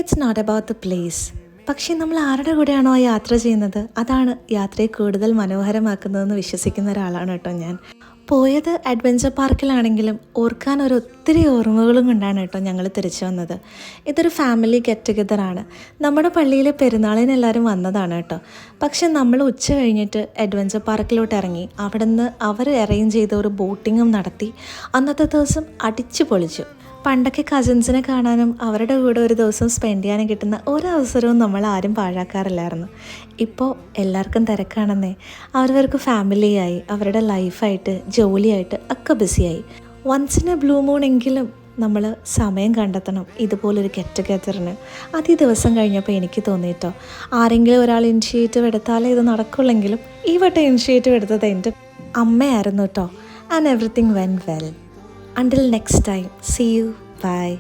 It's not about the place. പക്ഷേ നമ്മൾ ആരുടെ കൂടെയാണോ യാത്ര ചെയ്യുന്നത് അതാണ് യാത്രയെ കൂടുതൽ മനോഹരമാക്കുന്നതെന്ന് വിശ്വസിക്കുന്ന ഒരാളാണ് കേട്ടോ ഞാൻ. പോയത് അഡ്വഞ്ചർ പാർക്കിലാണെങ്കിലും ഓർക്കാൻ ഒത്തിരി ഓർമ്മകളും കൊണ്ടാണ് കേട്ടോ ഞങ്ങൾ തിരിച്ചു വന്നത്. ഇതൊരു ഫാമിലി ഗെറ്റ് ടുഗദറാണ്. നമ്മുടെ പള്ളിയിലെ പെരുന്നാളിന് എല്ലാവരും വന്നതാണ് കേട്ടോ. പക്ഷെ നമ്മൾ ഉച്ച കഴിഞ്ഞിട്ട് അഡ്വഞ്ചർ പാർക്കിലോട്ട് ഇറങ്ങി. അവിടെ നിന്ന് അവർ അറേഞ്ച് ചെയ്ത ഒരു ബോട്ടിങ്ങും നടത്തി. അന്നത്തെ ദിവസം അടിച്ചു പൊളിച്ചു. പണ്ടൊക്കെ കസിൻസിനെ കാണാനും അവരുടെ കൂടെ ഒരു ദിവസം സ്പെൻഡ് ചെയ്യാനും കിട്ടുന്ന ഒരവസരവും നമ്മൾ ആരും പാഴാക്കാറില്ലായിരുന്നു. ഇപ്പോൾ എല്ലാവർക്കും തിരക്കാണെന്നേ. അവരവർക്ക് ഫാമിലിയായി, അവരുടെ ലൈഫായിട്ട്, ജോലിയായിട്ട് ഒക്കെ ബിസിയായി. Once in a blue moon എങ്കിലും നമ്മൾ സമയം കണ്ടെത്തണം ഇതുപോലൊരു ഗെറ്റ് ടുഗദറിന്. അത് ഈ ദിവസം കഴിഞ്ഞപ്പോൾ എനിക്ക് തോന്നിയിട്ടോ, ആരെങ്കിലും ഒരാൾ ഇനിഷ്യേറ്റീവ് എടുത്താലേ ഇത് നടക്കുള്ളെങ്കിലും ഈ വട്ടം ഇനിഷ്യേറ്റീവ് എടുത്തത് എൻ്റെ അമ്മയായിരുന്നു കേട്ടോ. And everything went well. Until next time, see you, bye.